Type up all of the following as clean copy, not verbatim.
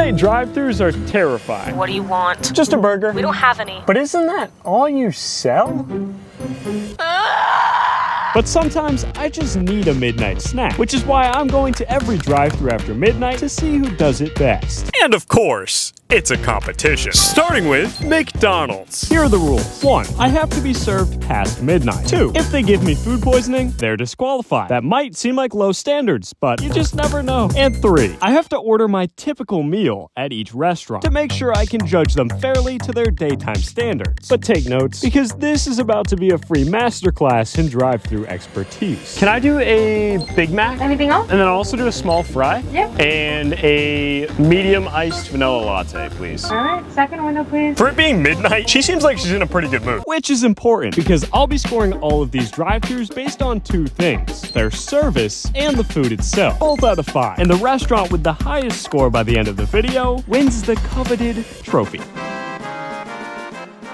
Midnight drive-thrus are terrifying. What do you want? Just a burger. We don't have any. But isn't that all you sell? But sometimes I just need a midnight snack, which is why I'm going to every drive-thru after midnight to see who does it best. And of course, it's a competition. Starting with McDonald's. Here are the rules. 1. I have to be served past midnight. 2. If they give me food poisoning, they're disqualified. That might seem like low standards, but you just never know. And 3. I have to order my typical meal at each restaurant to make sure I can judge them fairly to their daytime standards. But take notes, because this is about to be a free masterclass in drive-thru expertise. Can I do a Big Mac? Anything else? And then I'll also do a small fry? Yeah. And a medium iced vanilla latte, please. All right, second window, please. For it being midnight, she seems like she's in a pretty good mood. Which is important, because I'll be scoring all of these drive-thrus based on 2 things: their service and the food itself. Both out of 5. And the restaurant with the highest score by the end of the video wins the coveted trophy.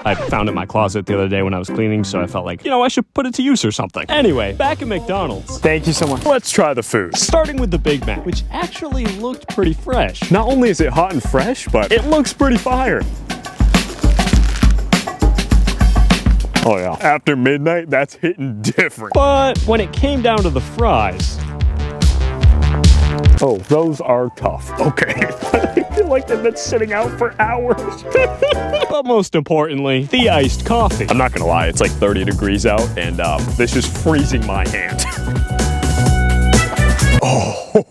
I found it in my closet the other day when I was cleaning, so I felt like, I should put it to use or something. Anyway, back at McDonald's. Thank you so much. Let's try the food. Starting with the Big Mac, which actually looked pretty fresh. Not only is it hot and fresh, but it looks pretty fire. Oh yeah. After midnight, that's hitting different. But when it came down to the fries, oh, those are tough. Okay. I feel like they've been sitting out for hours. But most importantly, the iced coffee. I'm not gonna lie, it's like 30 degrees out, and this is freezing my hand. Oh,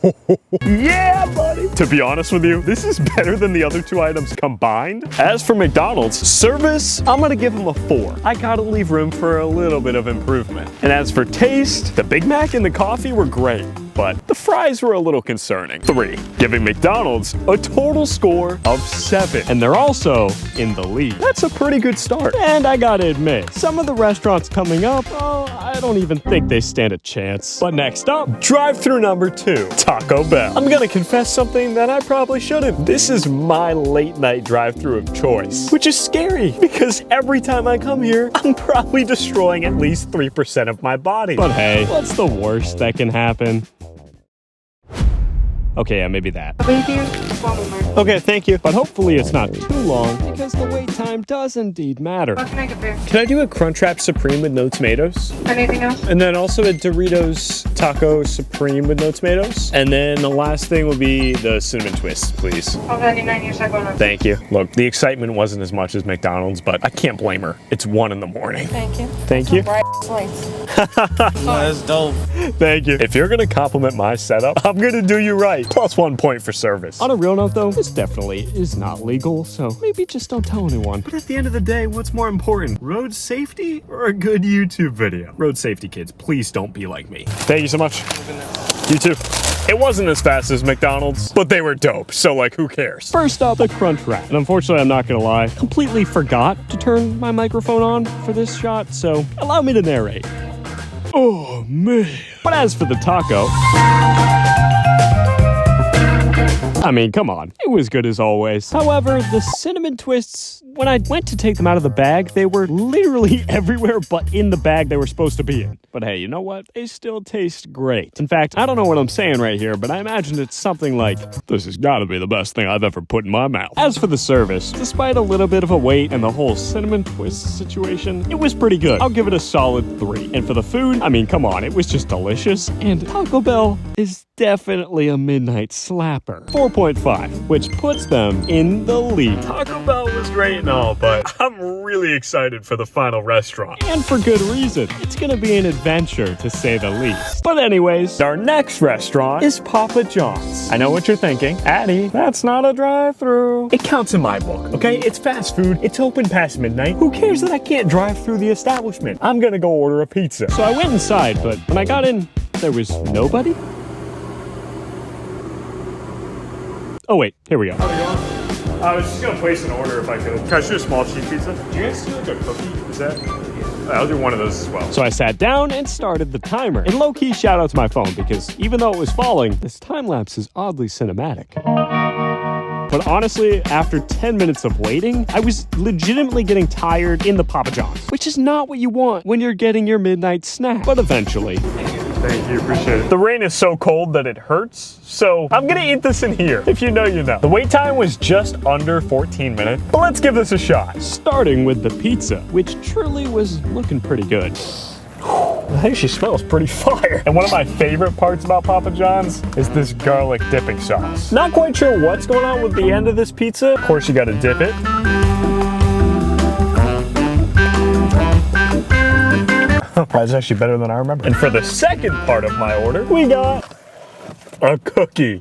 yeah, buddy. To be honest with you, this is better than the other 2 items combined. As for McDonald's, service, I'm gonna give them a 4. I gotta leave room for a little bit of improvement. And as for taste, the Big Mac and the coffee were great, but the fries were a little concerning. 3, giving McDonald's a total score of 7. And they're also in the lead. That's a pretty good start. And I gotta admit, some of the restaurants coming up, I don't even think they stand a chance. But next up, drive-thru number 2, Taco Bell. I'm gonna confess something that I probably shouldn't. This is my late night drive-thru of choice, which is scary because every time I come here, I'm probably destroying at least 3% of my body. But hey, what's the worst that can happen? Okay, yeah, maybe that. Thank you. 1 moment. Okay, thank you. But hopefully it's not too long because the wait time does indeed matter. What can I get there? Can I do a Crunchwrap Supreme with no tomatoes? Anything else? And then also a Doritos Taco Supreme with no tomatoes. And then the last thing would be the cinnamon twists, please. $12.99 your second one. Thank you. Look, the excitement wasn't as much as McDonald's, but I can't blame her. It's 1 in the morning. Thank you. Thank you. Bright lights. That's dope. Thank you. If you're gonna compliment my setup, I'm gonna do you right. Plus 1 point for service. On a real note though, this definitely is not legal, so maybe just don't tell anyone. But at the end of the day, what's more important? Road safety or a good YouTube video? Road safety, kids, please don't be like me. Thank you so much. You too. It wasn't as fast as McDonald's, but they were dope, so like, who cares? First up, the Crunchwrap. And unfortunately, I'm not gonna lie, completely forgot to turn my microphone on for this shot, so allow me to narrate. Oh, man. But as for the taco, I mean, come on. It was good as always. However, the cinnamon twists, when I went to take them out of the bag, they were literally everywhere but in the bag they were supposed to be in. But hey, you know what? They still taste great. In fact, I don't know what I'm saying right here, but I imagined it's something like, this has got to be the best thing I've ever put in my mouth. As for the service, despite a little bit of a wait and the whole cinnamon twist situation, it was pretty good. I'll give it a solid 3. And for the food, I mean, come on, it was just delicious. And Taco Bell is definitely a midnight slapper. 4.5, which puts them in the lead. Taco Bell was great and all, but I'm really excited for the final restaurant. And for good reason. It's gonna be an adventure, to say the least. But anyways, our next restaurant is Papa John's. I know what you're thinking. Addie, that's not a drive-thru. It counts in my book, okay? It's fast food. It's open past midnight. Who cares that I can't drive through the establishment? I'm gonna go order a pizza. So I went inside, but when I got in, there was nobody. Oh wait, here we go. I was just gonna place an order if I could. Can I do a small cheese pizza? Do you guys do like a cookie? Is that? I'll do one of those as well. So I sat down and started the timer. And low-key shout out to my phone because even though it was falling, this time lapse is oddly cinematic. But honestly, after 10 minutes of waiting, I was legitimately getting tired in the Papa John's, which is not what you want when you're getting your midnight snack. But eventually, Thank you, appreciate it. The rain is so cold that it hurts, so I'm gonna eat this in here. If you know, you know. The wait time was just under 14 minutes, but let's give this a shot. Starting with the pizza, which truly was looking pretty good. I think she smells pretty fire. And one of my favorite parts about Papa John's is this garlic dipping sauce. Not quite sure what's going on with the end of this pizza. Of course, you gotta dip it. That's actually better than I remember. And for the second part of my order, we got a cookie.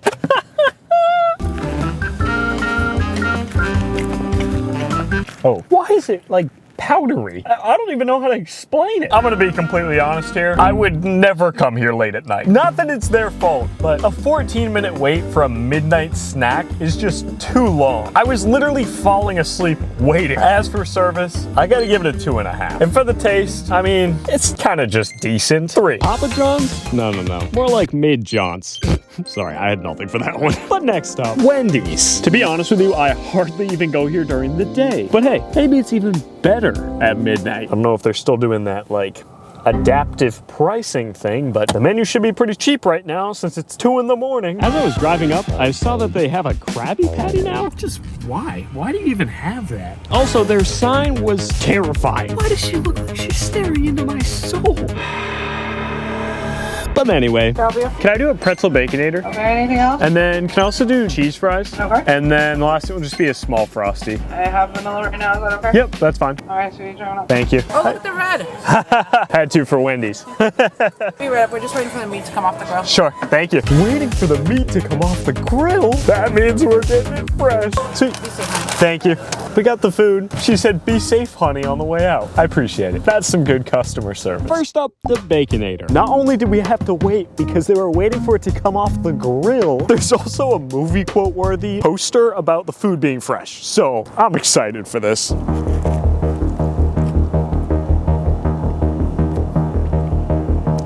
Oh, why is it like powdery? I don't even know how to explain it. I'm gonna be completely honest here. I would never come here late at night. Not that it's their fault, but a 14-minute wait for a midnight snack is just too long. I was literally falling asleep waiting. As for service, I gotta give it a 2.5. And for the taste, I mean, it's kind of just decent. 3. Papa John's? No. More like Mid John's. Sorry, I had nothing for that one. But next up, Wendy's. To be honest with you, I hardly even go here during the day. But hey, maybe it's even better at midnight. I don't know if they're still doing that, like, adaptive pricing thing, but the menu should be pretty cheap right now since it's 2 in the morning. As I was driving up, I saw that they have a Krabby Patty now. Just why? Why do you even have that? Also, their sign was terrifying. Why does she look like she's staring into my soul? But anyway, can I do a pretzel baconator? Okay, anything else? And then can I also do cheese fries? Okay. And then the last thing will just be a small Frosty. I have vanilla right now, is that okay? Yep, that's fine. All right, sweetie, join up. Thank you. Oh, look at the red. Had to for Wendy's. Be right up. We're just waiting for the meat to come off the grill. Sure, thank you. Waiting for the meat to come off the grill? That means we're getting it fresh. Sweet. Be safe, honey. Thank you. We got the food. She said, be safe, honey, on the way out. I appreciate it. That's some good customer service. First up, the Baconator. Not only did we have to wait because they were waiting for it to come off the grill, there's also a movie quote-worthy poster about the food being fresh. So I'm excited for this.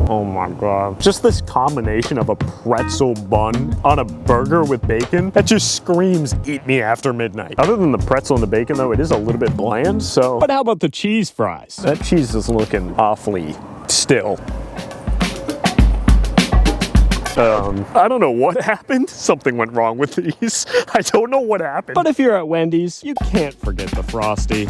Oh my God. Just this combination of a pretzel bun on a burger with bacon, that just screams eat me after midnight. Other than the pretzel and the bacon though, it is a little bit bland, so. But how about the cheese fries? That cheese is looking awfully still. I don't know what happened. Something went wrong with these. I don't know what happened. But if you're at Wendy's, you can't forget the Frosty.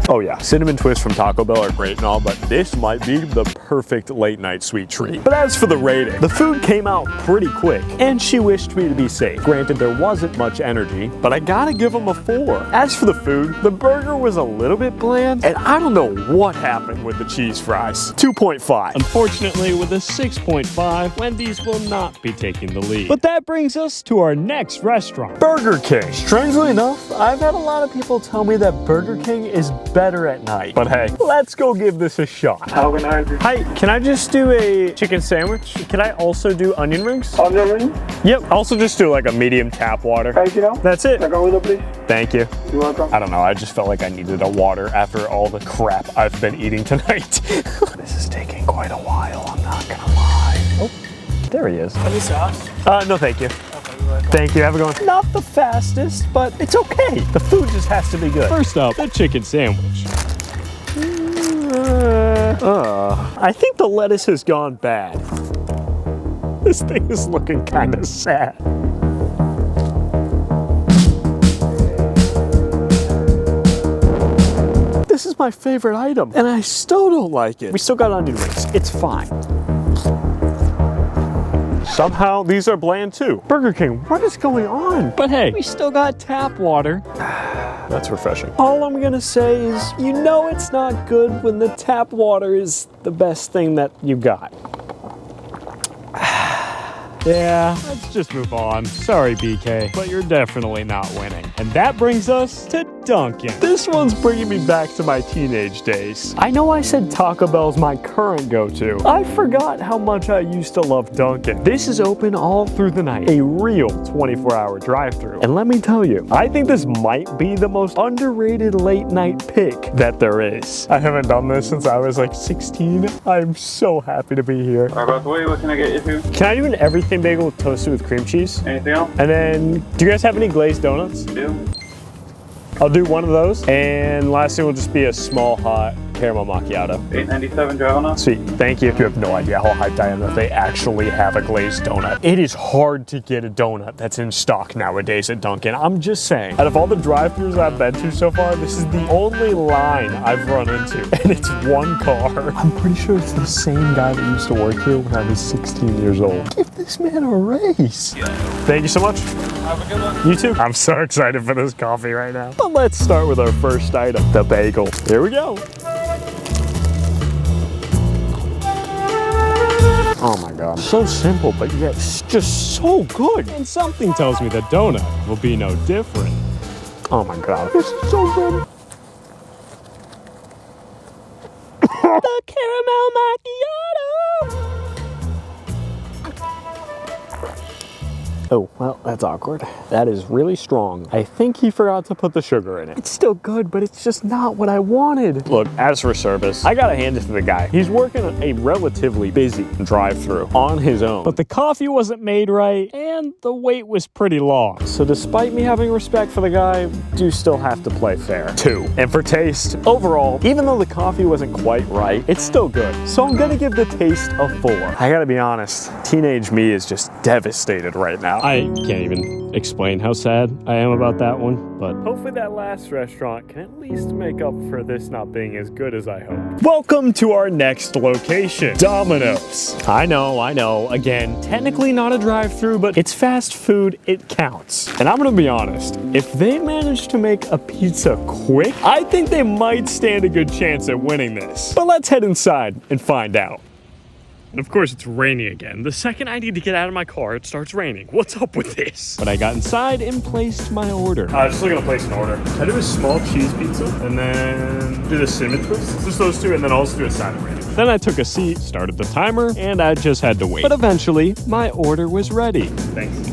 Oh yeah, cinnamon twists from Taco Bell are great and all, but this might be the perfect late night sweet treat. But as for the rating, the food came out pretty quick, and she wished me to be safe. Granted, there wasn't much energy, but I gotta give them a 4. As for the food, the burger was a little bit bland, and I don't know what happened with the cheese fries. 2.5. Unfortunately, with a 6.5, Wendy's will not be taking the lead. But that brings us to our next restaurant, Burger King. Strangely enough, I've had a lot of people tell me that Burger King is better at night. But hey, let's go give this a shot. How can I help you? Hi, can I just do a chicken sandwich? Can I also do onion rings? Onion ring? Yep, also just do like a medium tap water. Thank you now. That's it. Second window, please. Thank you. You're welcome. I don't know, I just felt like I needed a water after all the crap I've been eating tonight. This is taking quite a while, I'm not gonna lie. Oh, there he is. Any sauce? No thank you. Thank you, have a good one. Not the fastest, but it's okay. The food just has to be good. First up, the chicken sandwich. I think the lettuce has gone bad. This thing is looking kind of sad. This is my favorite item, and I still don't like it. We still got onion rings. It's fine. Somehow, these are bland too. Burger King, what is going on? But hey, we still got tap water. That's refreshing. All I'm gonna say is, you know it's not good when the tap water is the best thing that you got. Yeah, let's just move on. Sorry, BK, but you're definitely not winning. And that brings us to Dunkin. This one's bringing me back to my teenage days. I know I said Taco Bell's my current go-to. I forgot how much I used to love Dunkin. This is open all through the night, a real 24-hour drive-thru. And let me tell you, I think this might be the most underrated late night pick that there is. I haven't done this since I was like 16. I'm so happy to be here. By the way, what can I get you to? Can I do an everything bagel toasted with cream cheese? Anything else? And then, do you guys have any glazed donuts? Do. I'll do one of those. And last thing will just be a small hot caramel macchiato. $8.97 driving up. Sweet, thank you. You have no idea how hyped I am that they actually have a glazed donut. It is hard to get a donut that's in stock nowadays at Dunkin'. I'm just saying. Out of all the drive-thrus I've been to so far, this is the only line I've run into, and it's one car. I'm pretty sure it's the same guy that used to work here when I was 16 years old. Give this man a raise. Thank you so much. Have a good one. You too. I'm so excited for this coffee right now. But let's start with our first item, the bagel. Here we go. Oh my God. So simple, but yet just so good. And something tells me the donut will be no different. Oh my God. This is so good. The caramel macchiato. Oh, well, that's awkward. That is really strong. I think he forgot to put the sugar in it. It's still good, but it's just not what I wanted. Look, as for service, I gotta hand it to the guy. He's working a relatively busy drive-thru on his own. But the coffee wasn't made right, and the wait was pretty long. So despite me having respect for the guy, I do still have to play fair. 2. And for taste, overall, even though the coffee wasn't quite right, it's still good. So I'm gonna give the taste a 4. I gotta be honest, teenage me is just devastated right now. I can't even explain how sad I am about that one, but hopefully that last restaurant can at least make up for this not being as good as I hoped. Welcome to our next location, Domino's. I know. Again, technically not a drive-thru, but it's fast food, it counts. And I'm gonna be honest, if they manage to make a pizza quick, I think they might stand a good chance at winning this. But let's head inside and find out. And of course, it's raining again. The second I need to get out of my car, it starts raining. What's up with this? But I got inside and placed my order. Just looking to place an order. I do a small cheese pizza and then do the cinnamon twist. Just those two, and then also do a side of rating. Then I took a seat, started the timer, and I just had to wait. But eventually, my order was ready. Thanks.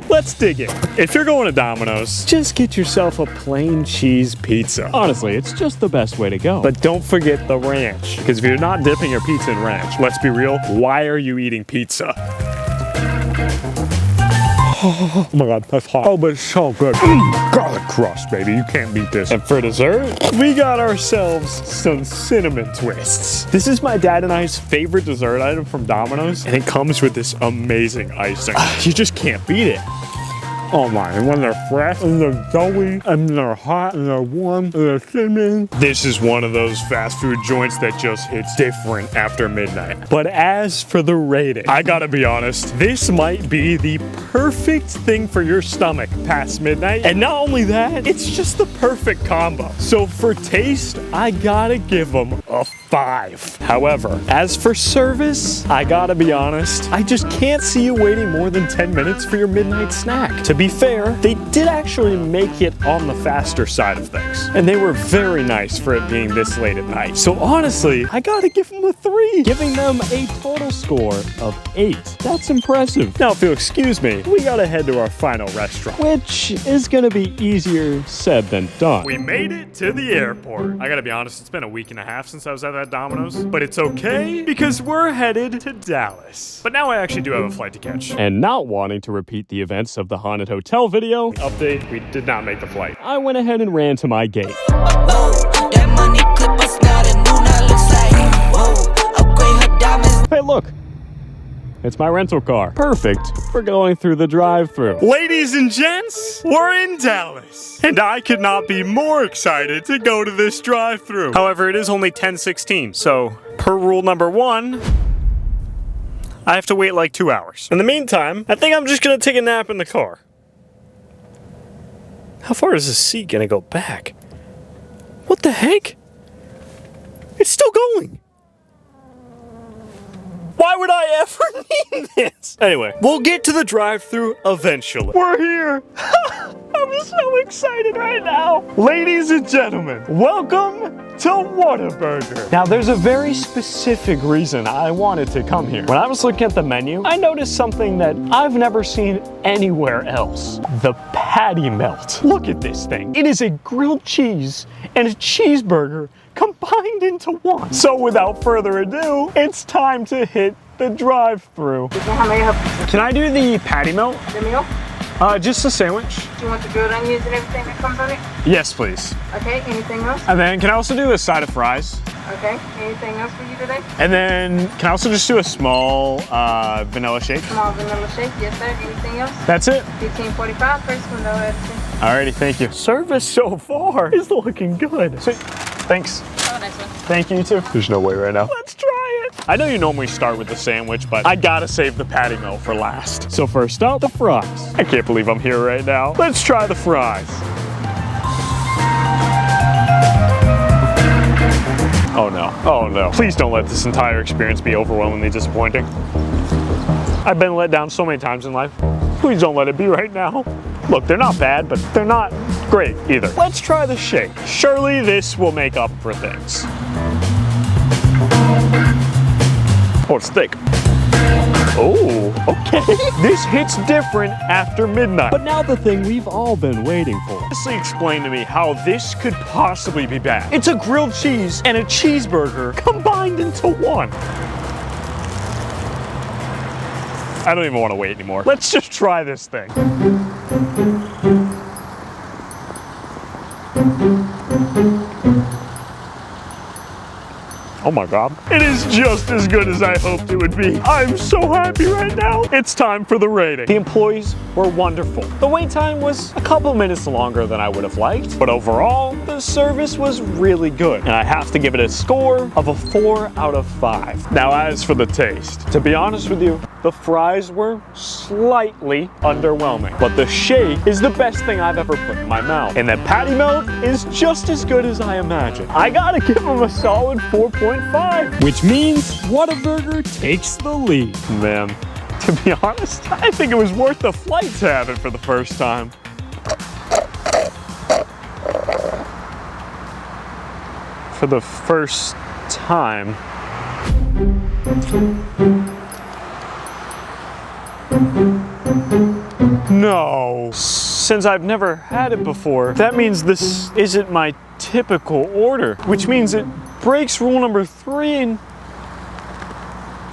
Let's dig in. If you're going to Domino's, just get yourself a plain cheese pizza. Honestly, it's just the best way to go. But don't forget the ranch, because if you're not dipping your pizza in ranch, let's be real, why are you eating pizza? Oh my God, that's hot. Oh, but it's so good. Garlic crust, baby. You can't beat this. And for dessert, we got ourselves some cinnamon twists. This is my dad and I's favorite dessert item from Domino's, and it comes with this amazing icing. You just can't beat it. Oh my, and when they're fresh, and they're doughy, and they're hot, and they're warm, and they're cinnamon. This is one of those fast food joints that just hits different after midnight. But as for the rating, I gotta be honest, this might be the perfect thing for your stomach past midnight. And not only that, it's just the perfect combo. So for taste, I gotta give them a 5. However, as for service, I gotta be honest, I just can't see you waiting more than 10 minutes for your midnight snack. To be fair, they did actually make it on the faster side of things. And they were very nice for it being this late at night. So honestly, I gotta give them a 3, giving them a total score of 8. That's impressive. Now, if you'll excuse me, we gotta head to our final restaurant, which is gonna be easier said than done. We made it to the airport. I gotta be honest, it's been a week and a half since I was at that Domino's, but it's okay because we're headed to Dallas. But now I actually do have a flight to catch. And not wanting to repeat the events of the haunted hotel video, update, we did not make the flight. I went ahead and ran to my gate. Hey, look. It's my rental car. Perfect for going through the drive-thru. Ladies and gents, we're in Dallas. And I could not be more excited to go to this drive-thru. However, it is only 10:16, so per rule number 1, I have to wait like 2 hours. In the meantime, I think I'm just gonna take a nap in the car. How far is this seat gonna go back? What the heck? It's still going. Why would I ever need this? Anyway, we'll get to the drive-thru eventually. We're here. I'm so excited right now. Ladies and gentlemen, welcome to Whataburger. Now, there's a very specific reason I wanted to come here. When I was looking at the menu, I noticed something that I've never seen anywhere else. The patty melt. Look at this thing. It is a grilled cheese and a cheeseburger combined into one. So without further ado, it's time to hit the drive-thru. Can I do the patty melt? The meal? Just a sandwich. Do you want the grilled onions and everything that comes on it? Yes, please. Okay, anything else? And then can I also do a side of fries? Okay, anything else for you today? And then can I also just do a small vanilla shake? Small vanilla shake, yes sir. Anything else? That's it. 1545, first window, Edison. Alrighty, thank you. Service so far is looking good. Sweet. Thanks. Have a nice one. Thank you, you too. There's no way right now. Let's try it. I know you normally start with the sandwich, but I gotta save the patty melt for last. So first up, the fries. I can't believe I'm here right now. Let's try the fries. Oh no, oh no. Please don't let this entire experience be overwhelmingly disappointing. I've been let down so many times in life. Please don't let it be right now. Look, they're not bad, but they're not great either. Let's try the shake. Surely this will make up for things. Oh, it's thick. Oh, okay. This hits different after midnight. But now the thing we've all been waiting for. Honestly, explain to me how this could possibly be bad. It's a grilled cheese and a cheeseburger combined into one. I don't even want to wait anymore. Let's just try this thing. Oh my God. It is just as good as I hoped it would be. I'm so happy right now. It's time for the rating. The employees were wonderful. The wait time was a couple minutes longer than I would have liked, but overall, the service was really good. And I have to give it a score of a 4 out of 5. Now, as for the taste, to be honest with you, the fries were slightly underwhelming, but the shake is the best thing I've ever put in my mouth. And the patty melt is just as good as I imagined. I gotta give them a solid 4.5. Which means Whataburger takes the lead. Man, to be honest, I think it was worth the flight to have it for the first time. For the first time. No, since I've never had it before, that means this isn't my typical order, which means it breaks rule number 3 and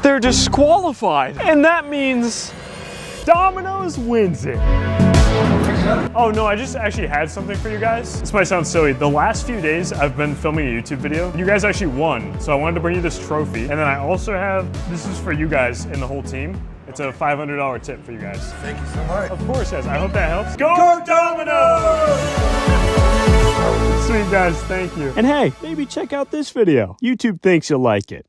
they're disqualified. And that means Domino's wins it. Oh no, I just actually had something for you guys. This might sound silly. The last few days I've been filming a YouTube video. You guys actually won, so I wanted to bring you this trophy. And then I also have, this is for you guys and the whole team. It's a $500 tip for you guys. Thank you so much. Of course, guys. I hope that helps. Go Domino! Sweet guys, thank you. And hey, maybe check out this video. YouTube thinks you'll like it.